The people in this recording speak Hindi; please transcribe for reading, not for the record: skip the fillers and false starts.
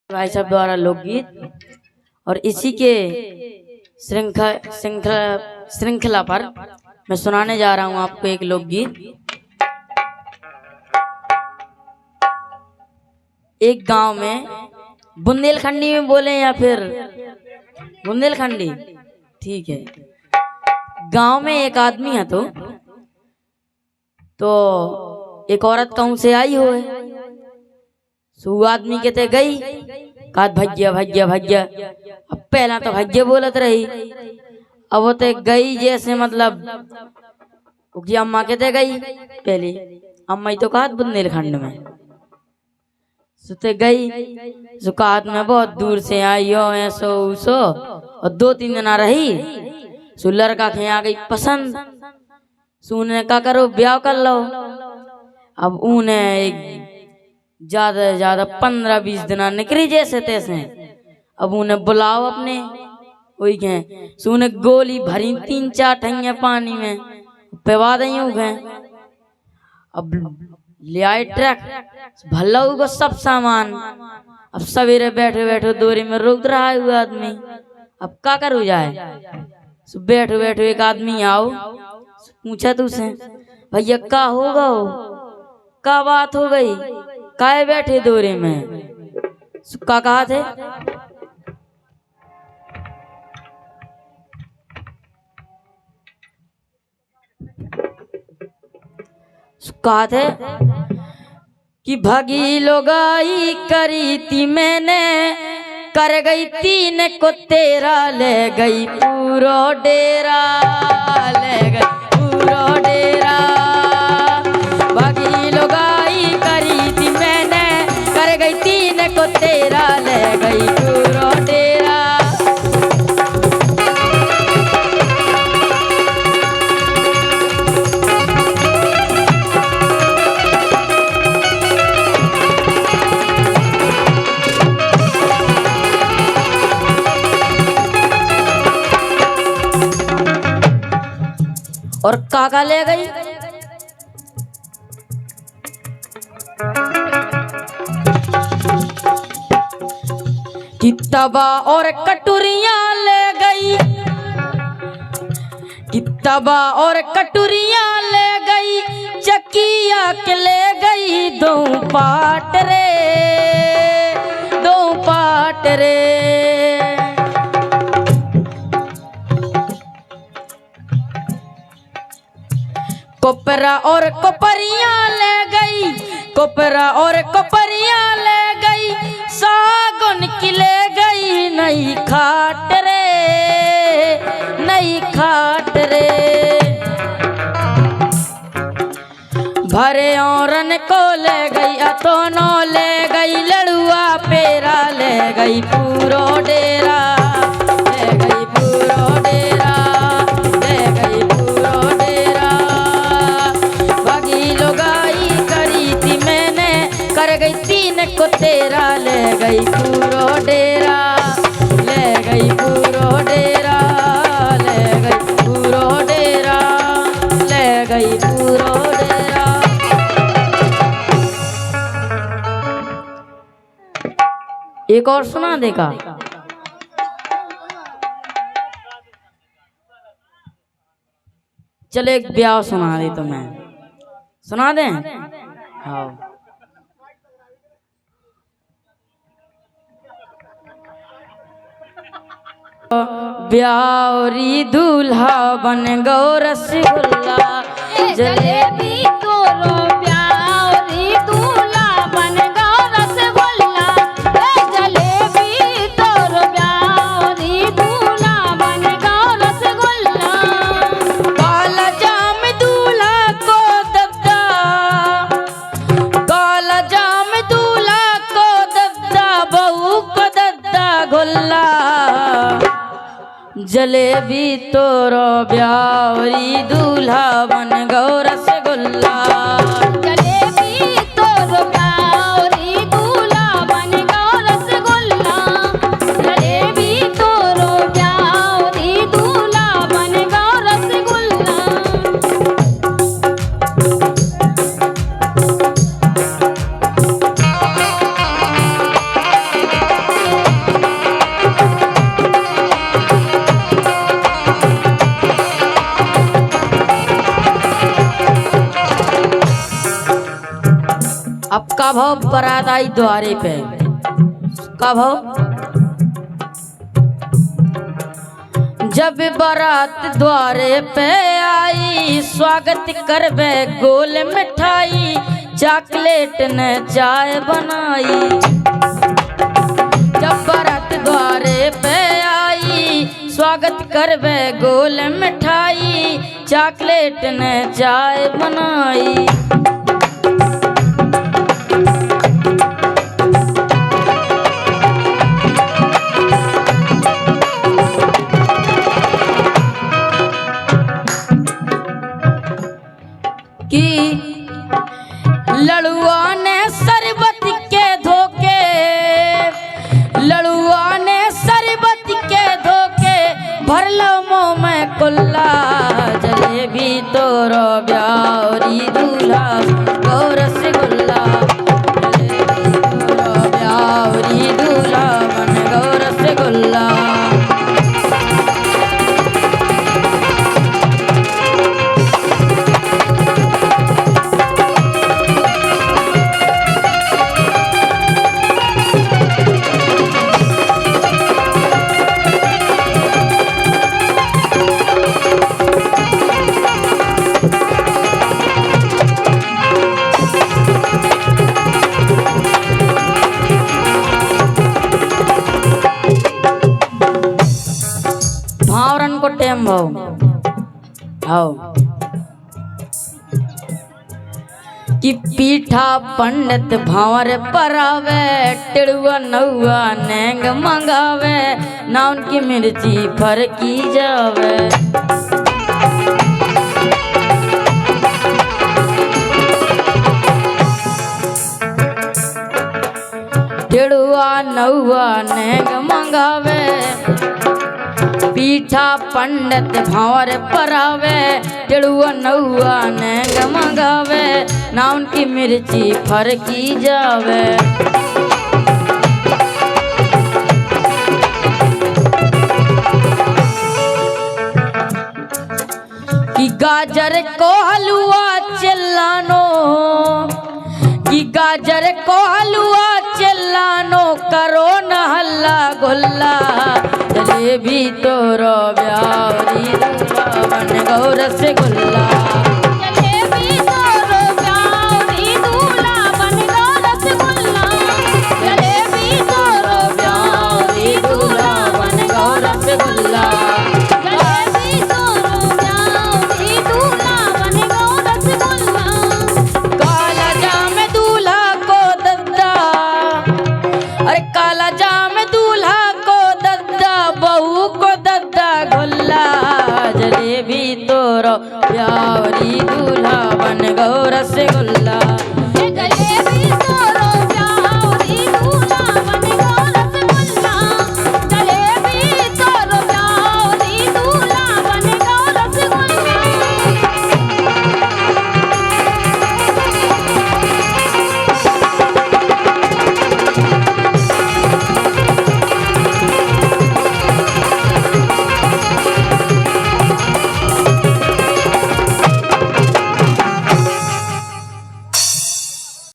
भाई साहब द्वारा लोकगीत और इसी के श्रृंखला पर मैं सुनाने जा रहा हूं आपको एक लोकगीत। एक गांव में बुंदेलखंडी में बोले या फिर बुंदेलखंडी, ठीक है। गांव में एक आदमी है तो एक औरत कहूं से आई हो है। सो आदमी कहते गई का भज्य भज्य भज्य। अब पहला तो भज्य बोलत रही, अब वो तो गई जैसे मतलब उसकी अम्मा कहते गई। पहले अम्मा ही तो कहा बुंदेलखंड में सुते गई। सो कहा मैं बहुत दूर से आई हो ऐसो उसो, और 2-3 दिन रही। सो लड़का के आ गई पसंद। सुने का करो ब्याह कर लो। अब उन्हें एक ज्यादा से ज्यादा 15-20 दिन निकली जैसे तैसे। अब उन्हें बुलाओ अपने वही कहें। सुने गोली भरी 3-4 ठैया पानी में पिवा दई गए। अब ले आए ट्रक भल्ला को सब सामान। अब सवेरे बैठे बैठे दूरी में रुक रहा है हुआ आदमी। अब क्या करू जाए। बैठे बैठे एक आदमी आओ पूछा तुझसे भैया क्या होगा, क्या बात हो गई, काहे बैठे दोरे में। क्या कहा थे कहा थे कि भगी लोगाई करी थी मैंने, कर गई 3 को तेरा, ले गई पूरो डेरा, ले गई पूरो डेरा। भगी लोगाई करी थी मैंने, कर गई 3 को तेरा, ले गई पूरो डेरा। और काका ले गई कि तवा और कटोरियां ले गई, कि तवा और कटोरियां ले गई, चकिया के ले गई 2 पाट रे, 2 पाट रे। कोपरा और कोपरियां ले गई, कोपरा और कोपरियां ले गई, सागुन की ले गई नई खाट रे, नई खाट रे। भरे औरन को ले गई, अतोनो ले गई, लड़ुआ पेरा ले गई पूरो डेरा, ले गई पूरो डेरा, ले गई पूरो डेरा। भगी लोगाई करी थी मैंने, कर गई 3 को तेरा, ले गई पूरो डेरा, ले गई पूरो डेरा, ले गई पूरो डेरा, ले गई पूरो डेरा। एक और सुना देगा। चलो एक ब्याह सुना दे तो मैं सुना दें। हाँ ब्याहरी दूल्हा बन गो रसगुल्ला, जलेबी तोरो ब्याहरी दूल्हा बन गो रसगुल्ला, जलेबी तोरो ब्याहरी दूल्हा बन गो रसगुल्ला। काला जाम दूल्हा को दबदा, काला जाम दूल्हा को दबदा, बहू को दबदा गुल्ला, जलेबी तोरो ब्याहरी दूल्हा बन गो रसगुल्ला, जलेबी तोरो ब्याहरी दूल्हा बन गो रसगुल्ला, जलेबी तोरो ब्याहरी दूल्हा बन गो रसगुल्ला। कब हो बारात आई द्वारे पे, कब हो जब बारात द्वारे पे आई, स्वागत करवे गोल मिठाई, चॉकलेट ने चाय बनाई। जब बारात द्वारे पे आई, स्वागत करवे गोल मिठाई, चॉकलेट ने चाय बनाई। लड़ुआ ने शरबत के धोखे, लड़ुआ ने शरबत के धोखे, भर लो मुँह में कुल्ला, जलेबी तोरो ब्यावरी दूल्हा गो रसगुल्ला, जलेबी तोरो ब्यावरी दूल्हा मन गो रसगुल्ला। भावरन को टेम भाव कि पीठा पंडित भावर परावे, टिड़ुआ नौआ नेंग मंगावे, ना उनकी मिर्ची फरकी जावे। टिड़ुआ नौआ नेंग मंगावे, पीठा पंडित भावर परावे, टिड़ुआ नौआ नेंग मंगावे, ना उनकी मिर्ची फरकी जावे। कि गाजर को हलवा चिल्लानो, कि गाजर को हलवा चिल्लानो, करो न हल्ला गुल्ला, जलेबी तोरो ब्यावरी दूल्हा बन गो रसगुल्ला, जलेबी तोरो ब्यावरी दूल्हा बन गो रसगुल्ला, जलेबी तोरो ब्यावरी दूल्हा बन गो रसगुल्ला, जलेबी तोरो ब्यावरी दूल्हा बन गो रसगुल्ला। काला जाम दूल्हा को दद्दा, अरे काला जाम